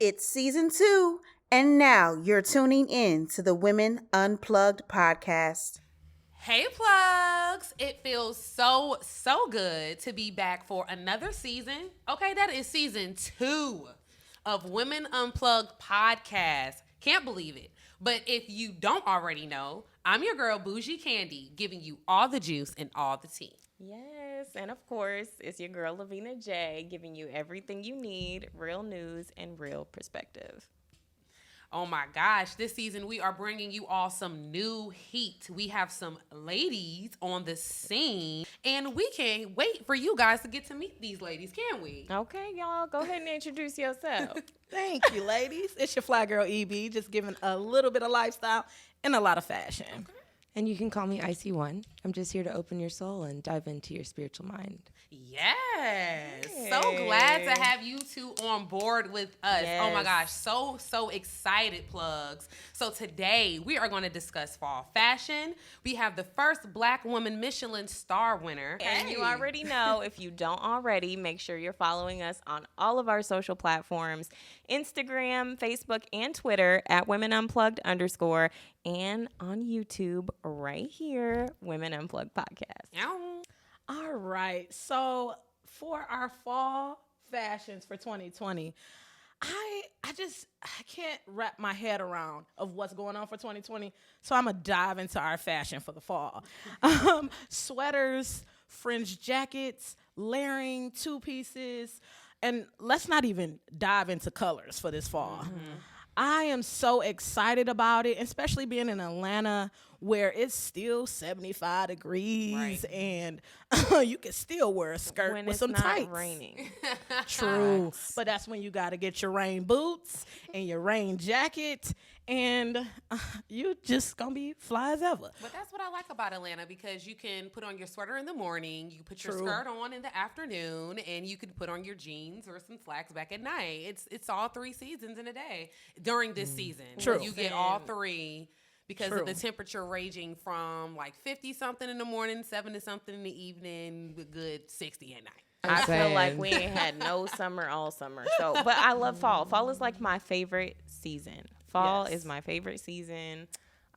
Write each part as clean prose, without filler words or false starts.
It's season 2, and now you're tuning in to the Women Unplugged podcast. Hey plugs! It feels so good to be back for another season. Okay, that is season 2 of Women Unplugged podcast. Can't believe it. But if you don't already know, I'm your girl Boujee Candi, giving you all the juice and all the tea. Yes, and of course, it's your girl Levina J, giving you everything you need, real news and real perspective. Oh my gosh, this season we are bringing you all some new heat. We have some ladies on the scene, and we can't wait for you guys to get to meet these ladies, can we? Okay, y'all, go ahead and introduce yourself. Thank you, ladies. It's your Flygirl EB, just giving a little bit of lifestyle and a lot of fashion. Okay. And you can call me Icywon. I'm just here to open your soul and dive into your spiritual mind. Yes. So glad to have you two on board with us. Yes. Oh my gosh. So excited, plugs. So today we are going to discuss fall fashion. We have the first Black woman Michelin Star winner. And you already know, if you don't already, make sure you're following us on all of our social platforms, Instagram, Facebook, and Twitter at WomenUnplugged_, and on YouTube right here, Women Unplugged Podcast. Ow. All right. So for our fall fashions for 2020, I can't wrap my head around of what's going on for 2020. So I'm going to dive into our fashion for the fall. Sweaters, fringe jackets, layering, two pieces, and let's not even dive into colors for this fall. Mm-hmm. I am so excited about it, especially being in Atlanta where it's still 75 degrees right. And you can still wear a skirt when with some tights. When it's not raining. True. But that's when you got to get your rain boots and your rain jacket, and you just going to be fly as ever. But that's what I like about Atlanta, because you can put on your sweater in the morning, you put your True. skirt on in the afternoon, and you can put on your jeans or some slacks back at night. It's all 3 seasons in a day during this season. True. You get all 3 because True. of the temperature ranging from like 50-something in the morning, 70-something in the evening, with good 60 at night. I feel like we ain't had no summer all summer. So, but I love fall. Fall is like my favorite season. Fall is my favorite season.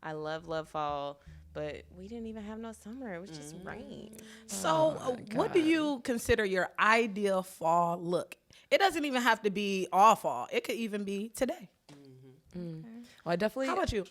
I love fall, but we didn't even have no summer. It was just rain. So what do you consider your ideal fall look? It doesn't even have to be all fall. It could even be today. Mm-hmm. Mm. Well, How about you?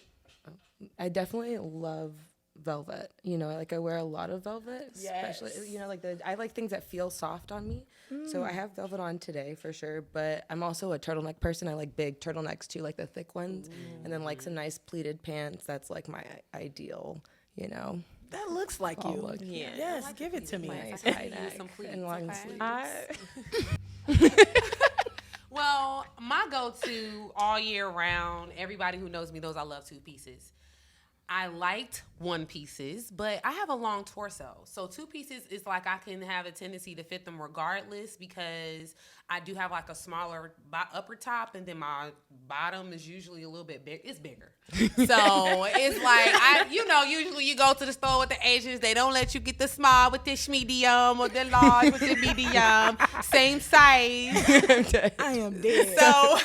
I definitely love velvet. You know, like I wear a lot of velvet, especially, you know, like I like things that feel soft on me. So I have velvet on today for sure, but I'm also a turtleneck person. I like big turtlenecks too, like the thick ones, and then like some nice pleated pants. That's like my ideal, you know. That looks like you. Look. Yeah. Yes, like give it to me. Nice high neck and long sleeves. Well, my go-to all year round, everybody who knows me knows I love 2 pieces. I liked 1 pieces, but I have a long torso. So 2 pieces is like I can have a tendency to fit them regardless, because I do have like a smaller upper top, and then my bottom is usually a little bit big. It's bigger. So it's like, usually you go to the store with the Asians, they don't let you get the small with the medium or the large with the medium. Same size. I am dead. So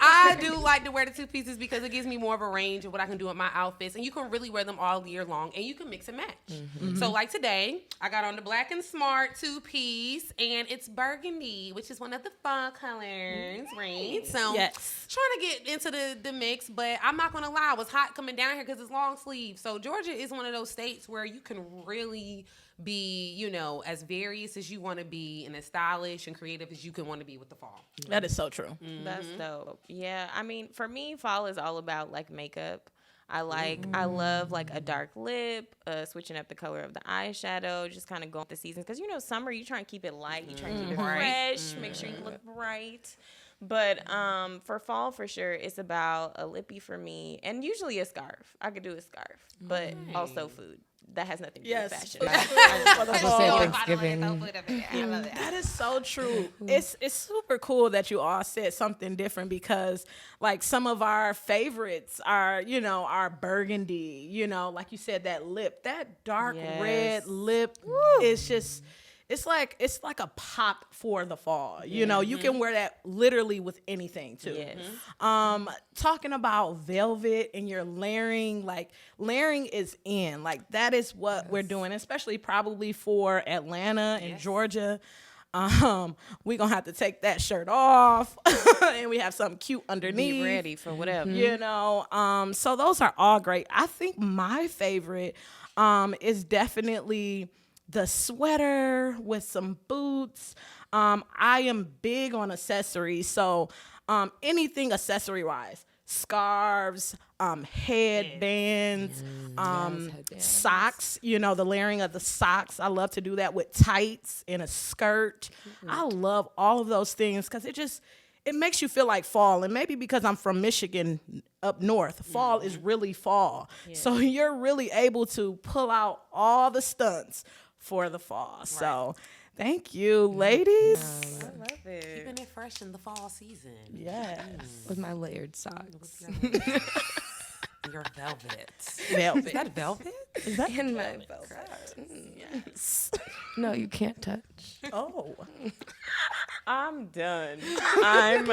I do like to wear the 2 pieces because it gives me more of a range of what I can do with my outfits, and you can really wear them all year long, and you can mix and match. Mm-hmm. So like today, I got on the Black and Smart 2-piece, and it's burgundy, which is one of the fall colors, right? So trying to get into the mix, but I'm not going to lie, it was hot coming down here because it's long sleeve. So Georgia is one of those states where you can really be, as various as you want to be and as stylish and creative as you can want to be with the fall. That is so true. Mm-hmm. That's dope. Yeah, I mean, for me, fall is all about like makeup. I love like a dark lip, switching up the color of the eyeshadow, just kind of going with the seasons. Because, summer, you try and keep it light, you try and keep it fresh, make sure you look bright. But for fall, for sure, it's about a lippy for me, and usually a scarf. I could do a scarf, but also food. That has nothing to do with fashion. Thanksgiving. That is so true. It's super cool that you all said something different, because like some of our favorites are, our burgundy, like you said, that lip, that dark red lip is just it's like a pop for the fall. You know, you can wear that literally with anything too. Yes. Talking about velvet and your layering, like layering is in. Like that is what we're doing, especially probably for Atlanta and Georgia. We gonna have to take that shirt off and we have something cute underneath. Be ready for whatever. You know, so those are all great. I think my favorite is definitely the sweater with some boots. I am big on accessories, so anything accessory wise, scarves, headbands, socks, you know, the layering of the socks. I love to do that with tights and a skirt. I love all of those things because it makes you feel like fall. And maybe because I'm from Michigan up north, fall is really fall. So you're really able to pull out all the stunts for the fall. Right. So thank you, ladies. I love it. Keeping it fresh in the fall season. Yes. With my layered socks. Your velvet. Velvet. Is that velvet? Is that And my velvet. Yes. No, you can't touch. Oh. I'm done. I'm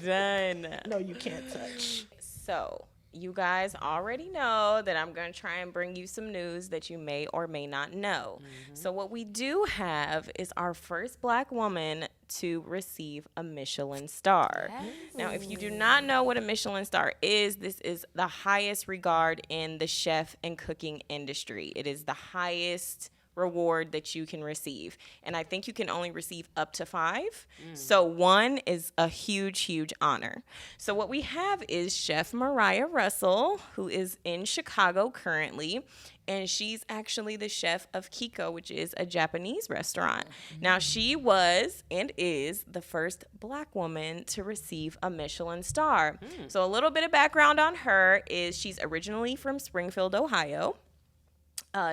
done. No, you can't touch. So, you guys already know that I'm going to try and bring you some news that you may or may not know. So, what we do have is our first Black woman to receive a Michelin star. Now, if you do not know what a Michelin star is, this is the highest regard in the chef and cooking industry. It is the highest reward that you can receive. And I think you can only receive up to 5. So 1 is a huge honor. So what we have is Chef Mariya Russell, who is in Chicago currently. And she's actually the chef of Kiko, which is a Japanese restaurant. Now, she was and is the first Black woman to receive a Michelin star. So a little bit of background on her is she's originally from Springfield, Ohio.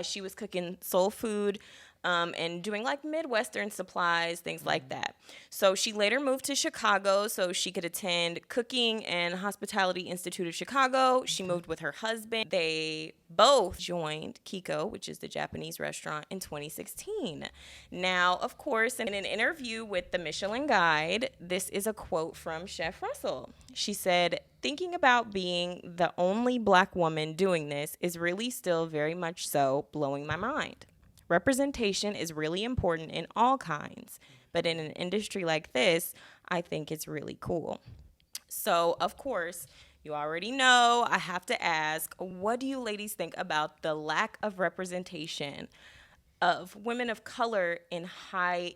She was cooking soul food and doing like Midwestern supplies, things like that. So she later moved to Chicago so she could attend Cooking and Hospitality Institute of Chicago. She moved with her husband. They both joined Kiko, which is the Japanese restaurant, in 2016. Now, of course, in an interview with the Michelin Guide, this is a quote from Chef Russell. She said, "Thinking about being the only Black woman doing this is really still very much so blowing my mind. Representation is really important in all kinds, but in an industry like this, I think it's really cool." So, of course, you already know I have to ask, what do you ladies think about the lack of representation of women of color in high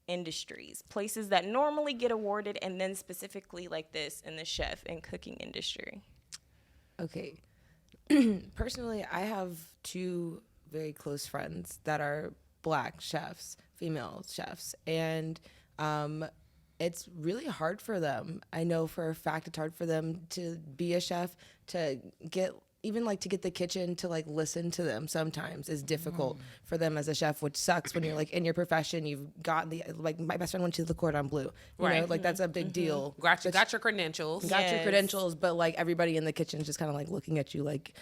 industries, places that normally get awarded, and then specifically like this in the chef and cooking industry? Okay. Personally, I have 2 very close friends that are Black chefs, female chefs, and it's really hard for them. I know for a fact it's hard for them to be a chef, to get the kitchen to like listen to them sometimes is difficult for them as a chef, which sucks when you're like in your profession. You've got like my best friend went to the Cordon Bleu, you know, like that's a big deal. Got your credentials. Got your credentials, but like everybody in the kitchen is just kind of like looking at you like,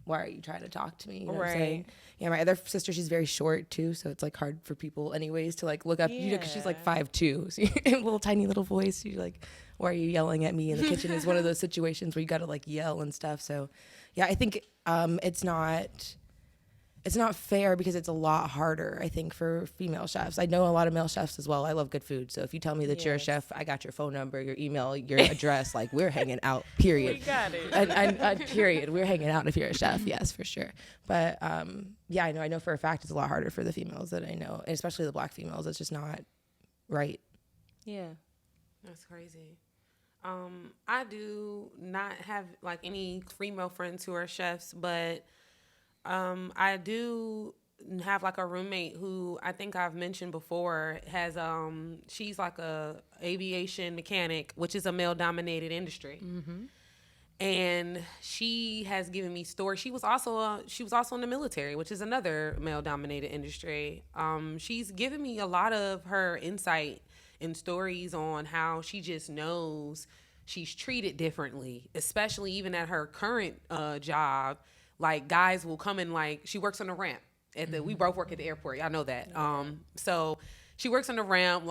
why are you trying to talk to me? You know what I'm saying? Yeah, my other sister, she's very short too, so it's like hard for people anyways to like look up, you know, because she's like 5'2", so a little tiny little voice. You're like, why are you yelling at me in the kitchen? Is one of those situations where you got to like yell and stuff. So yeah, I think it's not fair because it's a lot harder, I think, for female chefs. I know a lot of male chefs as well. I love good food. So if you tell me that you're a chef, I got your phone number, your email, your address. Like, we're hanging out, period. We got it. And period. We're hanging out if you're a chef. Yes, for sure. But yeah, I know for a fact it's a lot harder for the females that I know, and especially the Black females. It's just not right. Yeah. That's crazy. I do not have like any female friends who are chefs, but I do have like a roommate who I think I've mentioned before has she's like a aviation mechanic, which is a male dominated industry. And she has given me stories. She was also in the military, which is another male dominated industry. She's given me a lot of her insight and stories on how she just knows she's treated differently, especially even at her current job. Like, guys will come in, like, she works on a ramp. We both work at the airport. Y'all know that. So she works on the ramp.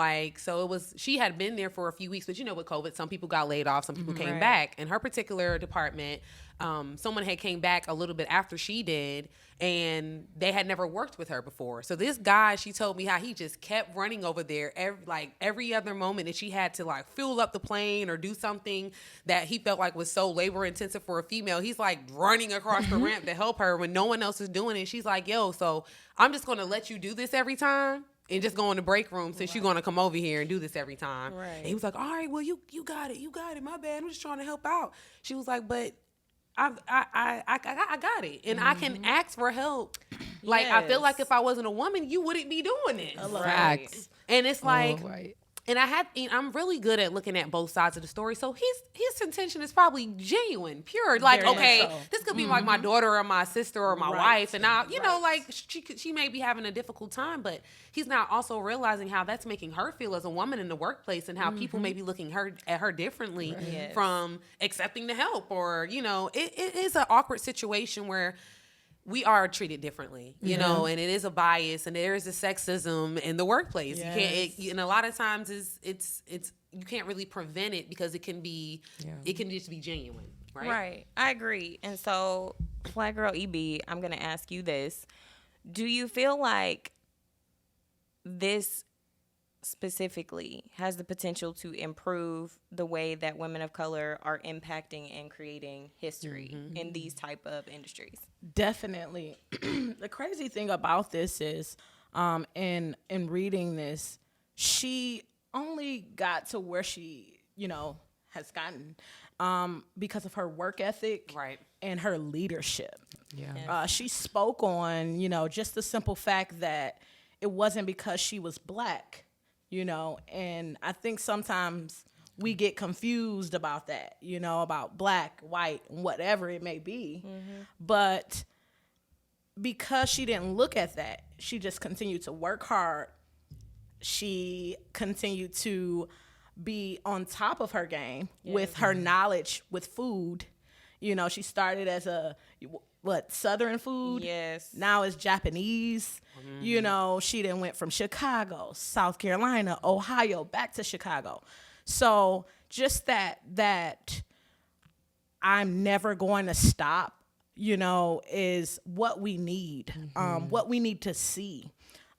She had been there for a few weeks, but with COVID, some people got laid off, some people came back. In her particular department, someone had came back a little bit after she did, and they had never worked with her before. So this guy, she told me how he just kept running over there every other moment that she had to fuel up the plane or do something that he felt like was so labor intensive for a female. He's running across the ramp to help her when no one else is doing it. She's like, yo, so I'm just going to let you do this every time and just go in the break room since you're going to come over here and do this every time. Right. And he was like, all right, well, you got it. My bad. I'm just trying to help out. She was like, but I got it. And I can ask for help. I feel like if I wasn't a woman, you wouldn't be doing this. Right. And it's and I'm really good at looking at both sides of the story. So his intention is probably genuine, pure. This could be my daughter or my sister or my wife. And now, she may be having a difficult time, but he's not also realizing how that's making her feel as a woman in the workplace and how people may be looking at her differently from accepting the help or, it is an awkward situation where we are treated differently, you know, and it is a bias and there is a sexism in the workplace. Yes. You can't, and a lot of times it's you can't really prevent it because it can just be genuine, right? Right. I agree. And so, Flygirl EB, I'm going to ask you this. Do you feel like this specifically has the potential to improve the way that women of color are impacting and creating history in these type of industries? Definitely. The crazy thing about this is, in reading this, she only got to where she, has gotten because of her work ethic and her leadership. Yeah. She spoke on, just the simple fact that it wasn't because she was Black, and I think sometimes we get confused about that, about Black, white, whatever it may be. But because she didn't look at that, she just continued to work hard. She continued to be on top of her game with her knowledge with food. She started as Southern food. Yes. Now it's Japanese. She then went from Chicago, South Carolina, Ohio, back to Chicago. So just that I'm never going to stop, is what we need, what we need to see,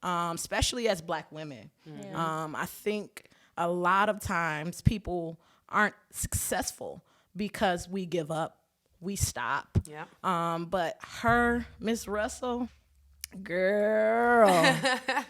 especially as Black women. I think a lot of times people aren't successful because we give up, we stop. Yeah. But Miss Russell, girl,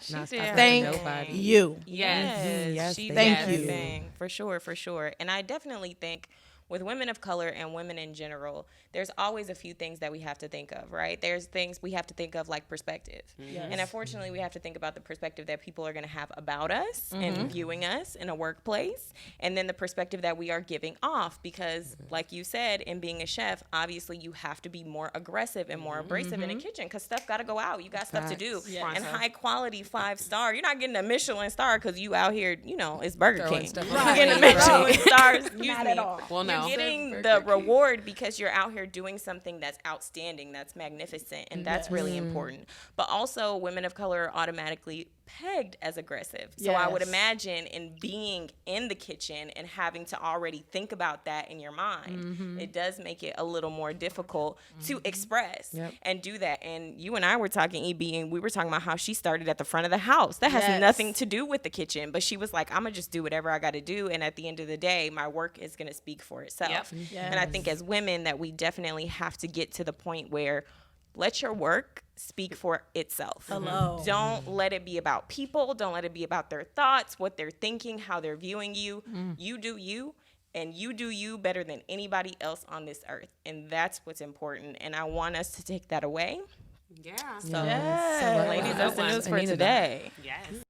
thank you. Yes, thank you. For sure. And I definitely think with women of color and women in general, there's always a few things that we have to think of, right? There's things we have to think of like perspective. Yes. And unfortunately, we have to think about the perspective that people are going to have about us and viewing us in a workplace. And then the perspective that we are giving off because, like you said, in being a chef, obviously you have to be more aggressive and more abrasive in the kitchen because stuff got to go out. You got stuff to do. Yes. And high quality 5-star. You're not getting a Michelin star because you out here, it's Burger King. You're getting a Michelin star. Not at all. Well, no. You're getting the reward because you're out here doing something that's outstanding, that's magnificent, and that's really important. But also, women of color are automatically pegged as aggressive. So I would imagine in being in the kitchen and having to already think about that in your mind, it does make it a little more difficult to express and do that. And you and I were talking, EB, and we were talking about how she started at the front of the house. That has nothing to do with the kitchen, but she was like, I'm going to just do whatever I got to do. And at the end of the day, my work is going to speak for itself. Yep. Yes. And I think as women that we definitely have to get to the point where let your work speak for itself. Hello. Don't let it be about people. Don't let it be about their thoughts, what they're thinking, how they're viewing you. You do you, and you do you better than anybody else on this earth. And that's what's important. And I want us to take that away. Yeah. So, ladies, that's the news for today. Yes.